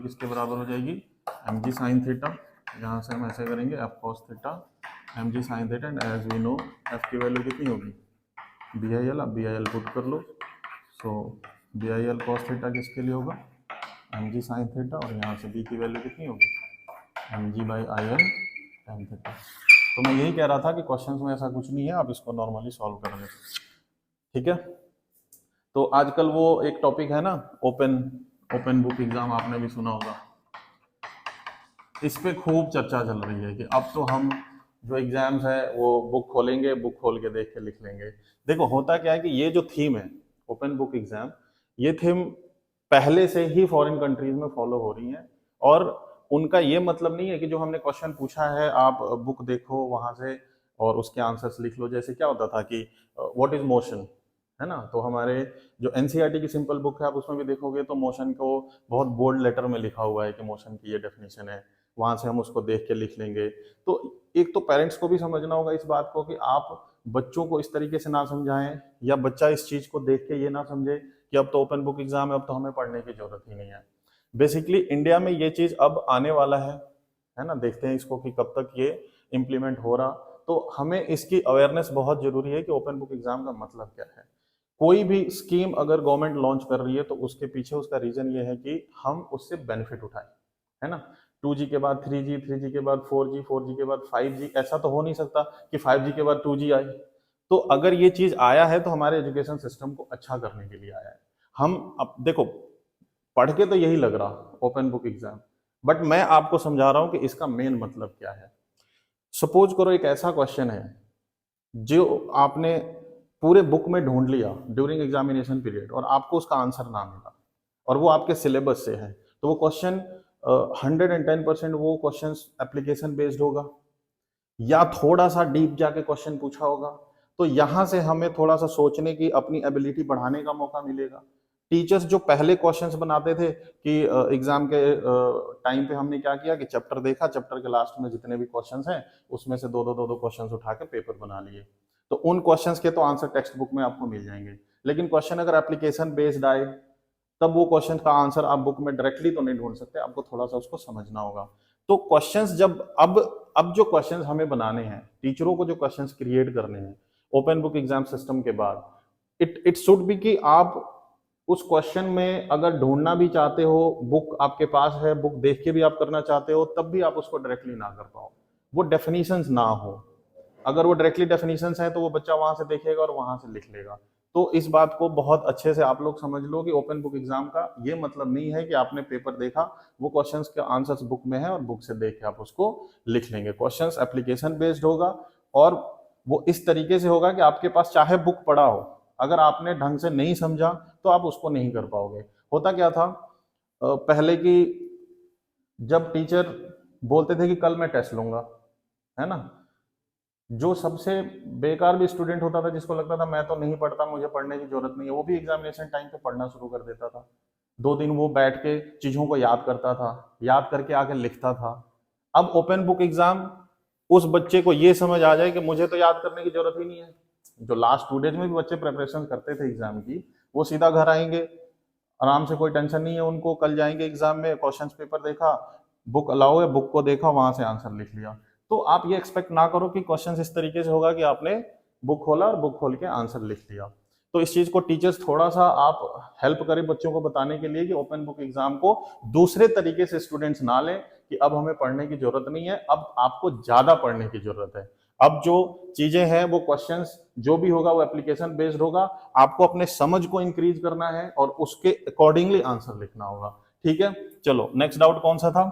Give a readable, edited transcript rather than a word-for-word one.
किसके बराबर हो जाएगी, एम जी साइन थीटा। यहाँ से हम ऐसे करेंगे F cos theta M G sine theta, and as we know F की वैल्यू कितनी होगी, बी आई एल। अब बी आई एल पुट कर लो। So B I L cos theta किसके लिए होगा, एम जी साइन थीटा, और यहाँ से बी की वैल्यू कितनी होगी, M G by I L ten theta. तो मैं यही कह रहा था कि क्वेश्चन में ऐसा कुछ नहीं है, आप इसको नॉर्मली सॉल्व करेंगे, ठीक है। तो आजकल वो एक टॉपिक है ना, ओपन बुक एग्जाम, आपने भी सुना होगा, इस पे खूब चर्चा चल रही है कि अब तो हम जो एग्जाम्स है वो बुक खोलेंगे, बुक खोल के देख के लिख लेंगे। देखो होता क्या है कि ये जो थीम है ओपन बुक एग्जाम, ये थीम पहले से ही फॉरेन कंट्रीज में फॉलो हो रही है, और उनका ये मतलब नहीं है कि जो हमने क्वेश्चन पूछा है आप बुक देखो वहां से और उसके आंसर्स लिख लो। जैसे क्या होता था कि व्हाट इज मोशन, है ना, तो हमारे जो एनसीईआरटी की सिंपल बुक है आप उसमें भी देखोगे तो मोशन को बहुत बोल्ड लेटर में लिखा हुआ है कि मोशन की ये डेफिनेशन है, वहां से हम उसको देख के लिख लेंगे। तो एक तो पेरेंट्स को भी समझना होगा इस बात को कि आप बच्चों को इस तरीके से ना समझाएं, या बच्चा इस चीज को देख के ये ना समझे कि अब तो ओपन बुक एग्जाम है, अब तो हमें पढ़ने की जरूरत ही नहीं है। बेसिकली इंडिया में ये चीज अब आने वाला है ना, देखते हैं इसको कि कब तक ये इम्प्लीमेंट हो रहा। तो हमें इसकी अवेयरनेस बहुत जरूरी है कि ओपन बुक एग्जाम का मतलब क्या है। कोई भी स्कीम अगर गवर्नमेंट लॉन्च कर रही है तो उसके पीछे उसका रीजन ये है कि हम उससे बेनिफिट उठाएं, है ना। 2G के बाद 3G, 3G के बाद 4G, 4G के बाद 5G, ऐसा तो हो नहीं सकता कि 5G के बाद 2G आए। तो अगर ये चीज आया है तो हमारे एजुकेशन सिस्टम को अच्छा करने के लिए आया है। हम अब देखो पढ़ के तो यही लग रहा ओपन बुक एग्जाम, बट मैं आपको समझा रहा हूं कि इसका मेन मतलब क्या है। सपोज करो एक ऐसा क्वेश्चन है जो आपने पूरे बुक में ढूंढ लिया ड्यूरिंग एग्जामिनेशन पीरियड और आपको उसका आंसर ना मिला, और वो आपके सिलेबस से है, तो वो क्वेश्चन 110% वो क्वेश्चन एप्लीकेशन बेस्ड होगा या थोड़ा सा डीप जाके क्वेश्चन पूछा होगा। तो यहां से हमें थोड़ा सा सोचने की अपनी एबिलिटी बढ़ाने का मौका मिलेगा। टीचर्स जो पहले क्वेश्चंस बनाते थे कि एग्जाम के टाइम पे हमने क्या किया कि चैप्टर देखा, चैप्टर के लास्ट में जितने भी क्वेश्चंस हैं उसमें से दो दो क्वेश्चंस उठा के पेपर बना लिए। तो उन क्वेश्चंस के तो आंसर टेक्स्ट बुक में आपको मिल जाएंगे, लेकिन क्वेश्चन अगर एप्लीकेशन बेस्ड आए तब वो क्वेश्चन का आंसर आप बुक में डायरेक्टली तो नहीं ढूंढ सकते, आपको थोड़ा सा उसको समझना होगा। तो क्वेश्चंस जब अब जो क्वेश्चंस हमें बनाने हैं, टीचरों को जो क्वेश्चंस क्रिएट करने हैं ओपन बुक एग्जाम सिस्टम के बाद, इट शुड बी कि आप उस क्वेश्चन में अगर ढूंढना भी चाहते हो, बुक आपके पास है, बुक देख के भी आप करना चाहते हो, तब भी आप उसको डायरेक्टली ना कर पाओ, वो डेफिनेशंस ना हो। अगर वो डायरेक्टली डेफिनेशंस है तो वो बच्चा वहां से देखेगा और वहां से लिख लेगा। तो इस बात को बहुत अच्छे से आप लोग समझ लो कि ओपन बुक एग्जाम का ये मतलब नहीं है कि आपने पेपर देखा, वो क्वेश्चंस के आंसर्स बुक में है और बुक से देख के आप उसको लिख लेंगे। क्वेश्चंस एप्लीकेशन बेस्ड होगा, और वो इस तरीके से होगा कि आपके पास चाहे बुक पड़ा हो, अगर आपने ढंग से नहीं समझा तो आप उसको नहीं कर पाओगे। होता क्या था पहले की, जब टीचर बोलते थे कि कल मैं टेस्ट लूंगा, है ना, जो सबसे बेकार भी स्टूडेंट होता था जिसको लगता था मैं तो नहीं पढ़ता, मुझे पढ़ने की जरूरत नहीं है, वो भी एग्जामिनेशन टाइम पे पढ़ना शुरू कर देता था। 2 दिन वो बैठ के चीजों को याद करता था, याद करके आके लिखता था। अब ओपन बुक एग्जाम, उस बच्चे को ये समझ आ जाए कि मुझे तो याद करने की जरूरत ही नहीं है। जो लास्ट 2 डेज में भी बच्चे प्रिपरेशन करते थे एग्जाम की, वो सीधा घर आएंगे, आराम से, कोई टेंशन नहीं है उनको, कल जाएंगे एग्जाम में, क्वेश्चन पेपर देखा, बुक अलाउ है, बुक को देखा, वहां से आंसर लिख लिया। तो आप ये एक्सपेक्ट ना करो कि क्वेश्चन इस तरीके से होगा कि आपने बुक खोला और बुक खोल के आंसर लिख लिया। तो इस चीज को टीचर्स थोड़ा सा आप हेल्प करें बच्चों को बताने के लिए कि ओपन बुक एग्जाम को दूसरे तरीके से स्टूडेंट्स ना लें कि अब हमें पढ़ने की जरूरत नहीं है, अब आपको ज्यादा पढ़ने की जरूरत है। अब जो चीजें हैं वो क्वेश्चंस जो भी होगा वो एप्लीकेशन बेस्ड होगा, आपको अपने समझ को इंक्रीज करना है और उसके अकॉर्डिंगली आंसर लिखना होगा। ठीक है, चलो नेक्स्ट डाउट कौन सा था।